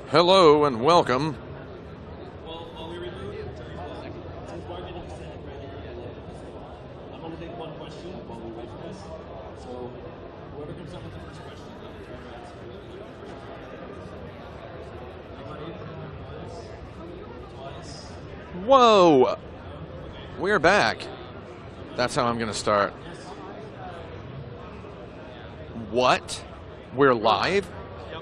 Hello and welcome. I'm going to take one question while we wait for this. So, whoever comes up with the first question, twice. Whoa! We're back. That's how I'm going to start. What? We're live?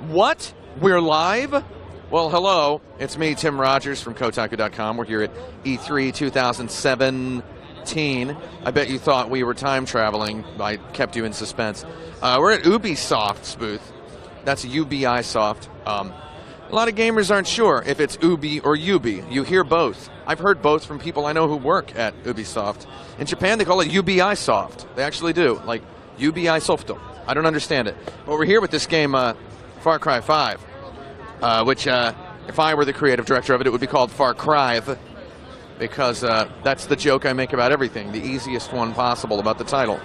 What? We're live? Well, hello. It's me, Tim Rogers from Kotaku.com. We're here at E3 2017. I bet you thought we were time traveling. I kept you in suspense. We're at Ubisoft's booth. That's Ubisoft. A lot of gamers aren't sure if it's Ubi or Ubi. You hear both. I've heard both from people I know who work at Ubisoft. In Japan, they call it Ubisoft. They actually do, like Ubisoft. I don't understand it. But we're here with this game, Far Cry 5, which, if I were the creative director of it, it would be called Far Cry, because that's the joke I make about everything, the easiest one possible about the title.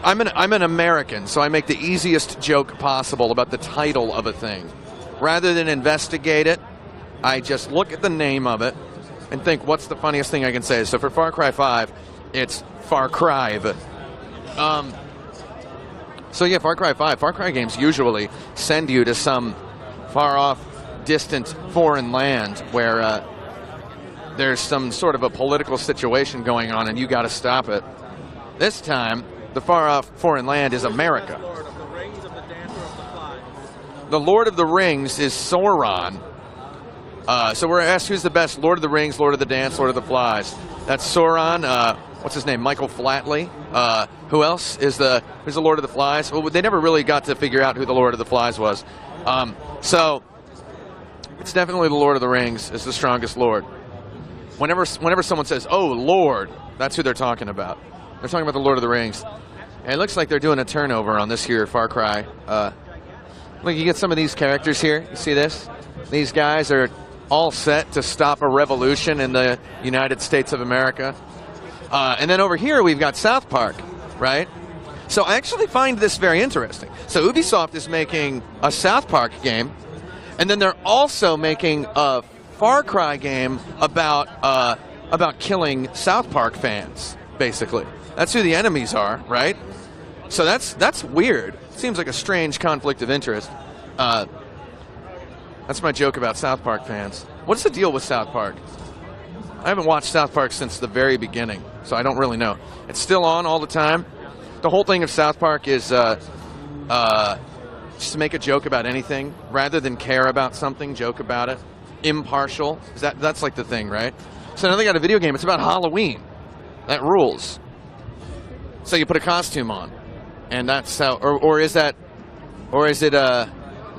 I'm an American, so I make the easiest joke possible about the title of a thing. Rather than investigate it, I just look at the name of it and think, what's the funniest thing I can say? So for Far Cry 5, it's Far Cry. So yeah, Far Cry 5. Far Cry games usually send you to some far-off, distant, foreign land where there's some sort of a political situation going on and you got to stop it. This time, the far-off foreign land is America. The Lord of the Rings is Sauron. So we're asked who's the best Lord of the Rings, Lord of the Dance, Lord of the Flies. That's Sauron. What's his name? Michael Flatley. Who else is who's the Lord of the Flies? Well, they never really got to figure out who the Lord of the Flies was. So it's definitely the Lord of the Rings is the strongest Lord. Whenever someone says, "Oh, Lord," that's who they're talking about. They're talking about the Lord of the Rings. And it looks like they're doing a turnover on this here Far Cry. Look, you get some of these characters here. You see this? These guys are all set to stop a revolution in the United States of America. And then over here we've got South Park, right? So I actually find this very interesting. So Ubisoft is making a South Park game, and then they're also making a Far Cry game about killing South Park fans, basically. That's who the enemies are, right? So that's weird. Seems like a strange conflict of interest. That's my joke about South Park fans. What's the deal with South Park? I haven't watched South Park since the very beginning, so I don't really know. It's still on all the time. The whole thing of South Park is just to make a joke about anything, rather than care about something, joke about it. Impartial. That's like the thing, right? So now they got a video game. It's about Halloween. That rules. So you put a costume on, and that's how. Or is it? You're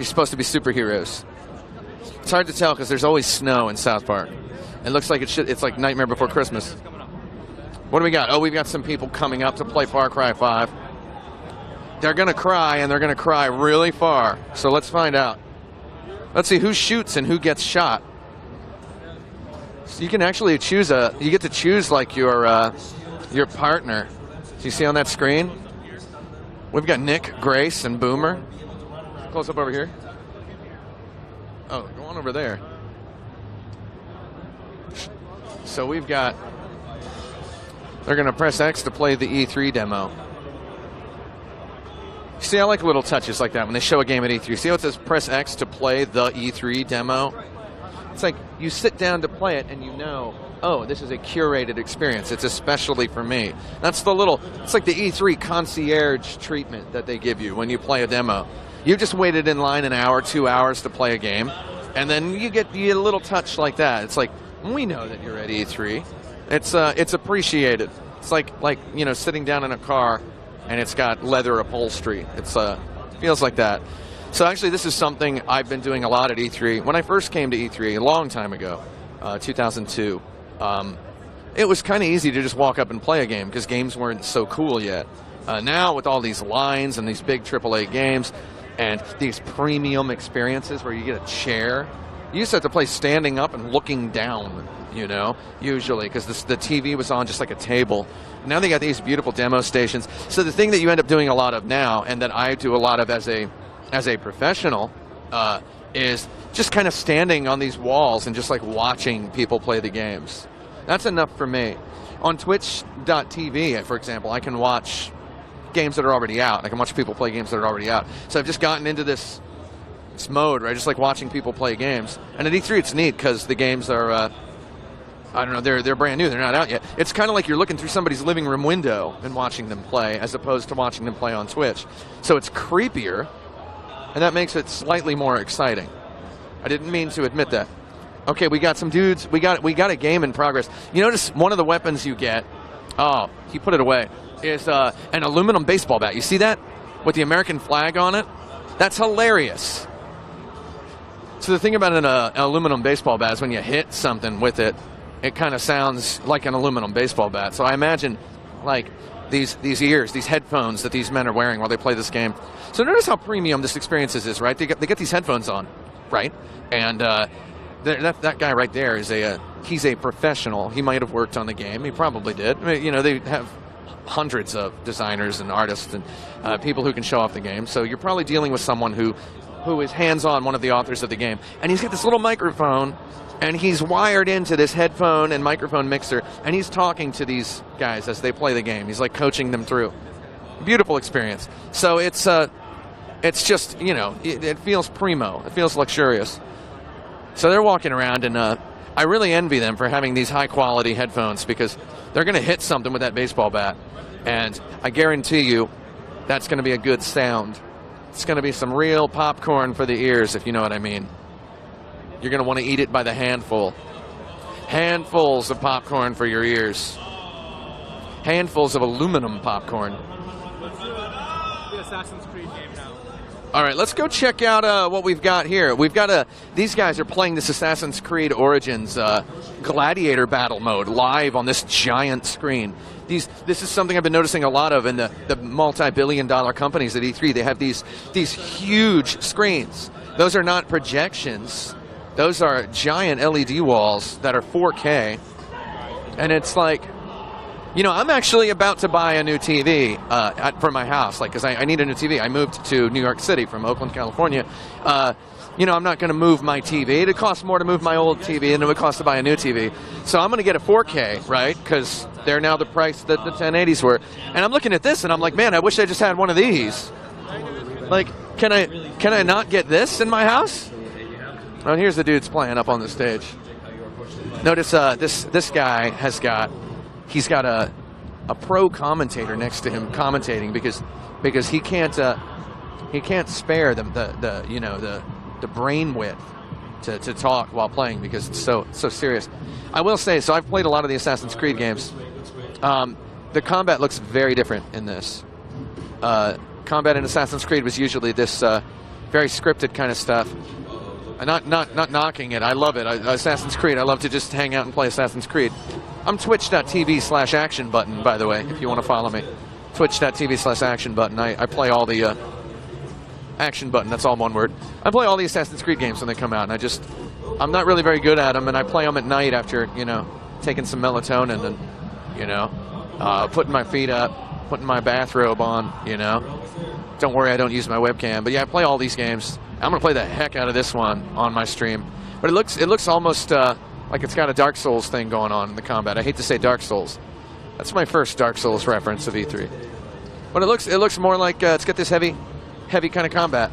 supposed to be superheroes? It's hard to tell because there's always snow in South Park. It looks like it's like Nightmare Before Christmas. What do we got? Oh, we've got some people coming up to play Far Cry 5. They're going to cry, and they're going to cry really far. So let's find out. Let's see who shoots and who gets shot. So you can actually choose you get to choose like your partner. Do you see on that screen? We've got Nick, Grace, and Boomer. Close up over here. Oh, go on over there. So we've got, they're going to press X to play the E3 demo. See, I like little touches like that when they show a game at E3. See how it says press X to play the E3 demo? It's like you sit down to play it and you know, oh, this is a curated experience. It's especially for me. That's it's like the E3 concierge treatment that they give you when you play a demo. You just waited in line an hour, 2 hours to play a game, and then you get a little touch like that. It's like, we know that you're at E3. It's appreciated. It's like sitting down in a car and it's got leather upholstery. It feels like that. So actually, this is something I've been doing a lot at E3. When I first came to E3 a long time ago, 2002, it was kind of easy to just walk up and play a game because games weren't so cool yet. Now with all these lines and these big AAA games and these premium experiences where you get a chair, you used to have to play standing up and looking down, usually, because the TV was on just like a table. Now they got these beautiful demo stations. So the thing that you end up doing a lot of now, and that I do a lot of as a as a professional is just kind of standing on these walls and just like watching people play the games. That's enough for me. On Twitch.tv, for example, I can watch games that are already out. I can watch people play games that are already out. So I've just gotten into this mode where I just like watching people play games. And at E3 it's neat because the games are, I don't know, they're brand new. They're not out yet. It's kind of like you're looking through somebody's living room window and watching them play as opposed to watching them play on Twitch. So it's creepier, and that makes it slightly more exciting. I didn't mean to admit that. Okay, we got some dudes. We got a game in progress. You notice one of the weapons you get, oh, he put it away, is an aluminum baseball bat. You see that? With the American flag on it? That's hilarious. So the thing about an aluminum baseball bat is when you hit something with it, it kind of sounds like an aluminum baseball bat. So I imagine like these ears, these headphones that these men are wearing while they play this game. So notice how premium this experience is, right? They get these headphones on, right? And that guy right there is he's a professional. He might have worked on the game. He probably did. I mean, you know, they have hundreds of designers and artists and people who can show off the game. So you're probably dealing with someone who is hands-on, one of the authors of the game. And he's got this little microphone, and he's wired into this headphone and microphone mixer, and he's talking to these guys as they play the game. He's like coaching them through. Beautiful experience. So it's just, you know, it feels primo. It feels luxurious. So they're walking around, and I really envy them for having these high-quality headphones because they're going to hit something with that baseball bat, and I guarantee you that's going to be a good sound. It's going to be some real popcorn for the ears, if you know what I mean. You're going to want to eat it by the handful. Handfuls of popcorn for your ears. Handfuls of aluminum popcorn. Let's do the Assassin's Creed game now. All right, let's go check out what we've got here. We've got these guys are playing this Assassin's Creed Origins gladiator battle mode live on this giant screen. This is something I've been noticing a lot of in the multi-billion-dollar companies at E3. They have these huge screens. Those are not projections. Those are giant LED walls that are 4K. And it's like, you know, I'm actually about to buy a new TV for my house, like, because I need a new TV. I moved to New York City from Oakland, California. You know, I'm not going to move my TV. It costs more to move my old TV than it would cost to buy a new TV. So I'm going to get a 4K, right? Because they're now the price that the 1080s were. And I'm looking at this, and I'm like, man, I wish I just had one of these. Like, can I not get this in my house? Oh, and here's the dudes playing up on the stage. Notice this guy he's got a pro commentator next to him commentating because he can't spare the brain width to talk while playing because it's so serious. I will say, so I've played a lot of the Assassin's Creed games. The combat looks very different in this. Combat in Assassin's Creed was usually this very scripted kind of stuff. Not knocking it. I love it. Assassin's Creed. I love to just hang out and play Assassin's Creed. I'm twitch.tv/action button, by the way, if you want to follow me. Twitch.tv/action button. I play all the action button. That's all one word. I play all the Assassin's Creed games when they come out, and I'm not really very good at them, and I play them at night after, you know, taking some melatonin and, you know, putting my feet up, putting my bathrobe on, you know. Don't worry, I don't use my webcam. But yeah, I play all these games. I'm going to play the heck out of this one on my stream. But it looks almost like it's got a Dark Souls thing going on in the combat. I hate to say Dark Souls. That's my first Dark Souls reference of E3. But it looks more like it's got this heavy kind of combat.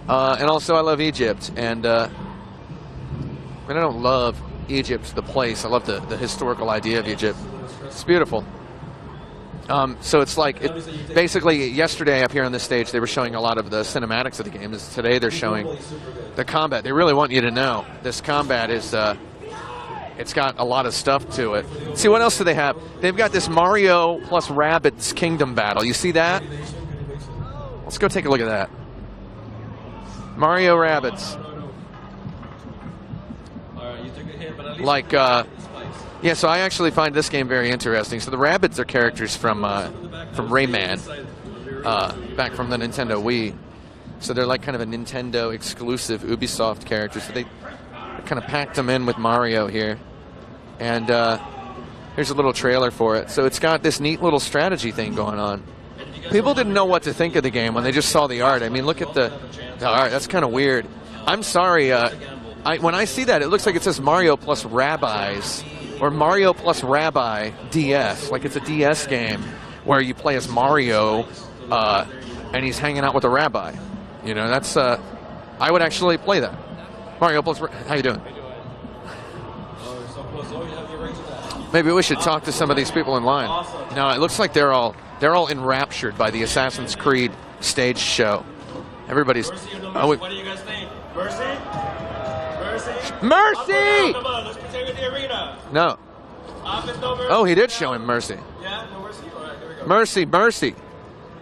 And also I love Egypt. And I don't love Egypt, the place. I love the historical idea of Egypt. It's beautiful. So it's like, basically yesterday up here on this stage, they were showing a lot of the cinematics of the game. Today they're showing the combat. They really want you to know this combat is, it's got a lot of stuff to it. See, what else do they have? They've got this Mario plus Rabbids Kingdom battle. You see that? Let's go take a look at that. Mario Rabbids. Like, yeah, so I actually find this game very interesting. So the Rabbids are characters from Rayman, back from the Nintendo Wii. So they're like kind of a Nintendo exclusive Ubisoft character. So they kind of packed them in with Mario here. And here's a little trailer for it. So it's got this neat little strategy thing going on. People didn't know what to think of the game when they just saw the art. I mean, look at the art. That's kind of weird. I'm sorry. When I see that, it looks like it says Mario plus Rabbids or Mario plus Rabbi DS. Like it's a DS game where you play as Mario and he's hanging out with a rabbi. You know, that's I would actually play that. Mario plus. How you doing? Maybe we should talk to some of these people in line. No, it looks like they're all enraptured by the Assassin's Creed stage show. Everybody's. What do you guys think? Mercy? Mercy! Come on, let's pretend with the arena. No. No mercy. Oh, he did show him mercy. Yeah, no mercy? All right, here we go. Mercy, mercy.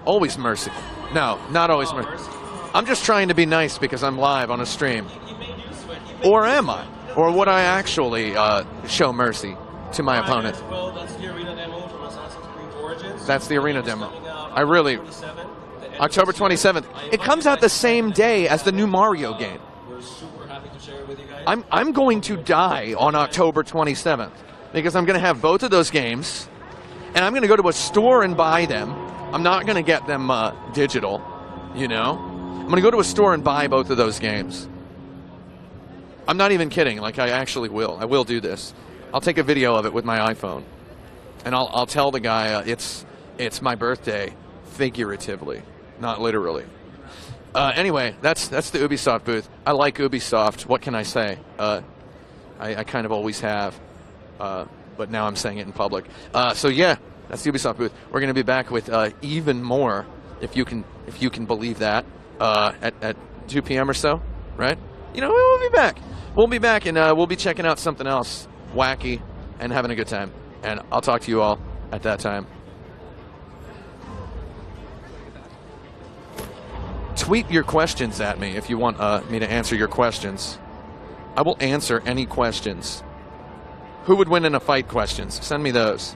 Always mercy. No, not always mercy. I'm just trying to be nice because I'm live on a stream. He made you sweat. Or am I? Or would I actually show mercy to my opponent? Well, that's the arena demo from Assassin's Creed Origins. That's the arena demo. I October really... 27th. October 27th. It comes out the same day as the new Mario game. We're super happy to share it with you guys. I'm going to die on October 27th because I'm going to have both of those games, and I'm going to go to a store and buy them. I'm not going to get them digital, you know. I'm going to go to a store and buy both of those games. I'm not even kidding. Like, I actually will. I will do this. I'll take a video of it with my iPhone, and I'll tell the guy it's my birthday, figuratively, not literally. Anyway, that's the Ubisoft booth. I like Ubisoft. What can I say? I kind of always have, but now I'm saying it in public. So yeah, that's the Ubisoft booth. We're going to be back with even more, if you can believe that, at 2 p.m. or so, right? You know, we'll be back. We'll be back, and we'll be checking out something else wacky and having a good time. And I'll talk to you all at that time. Tweet your questions at me if you want me to answer your questions. I will answer any questions. Who would win in a fight questions? Send me those.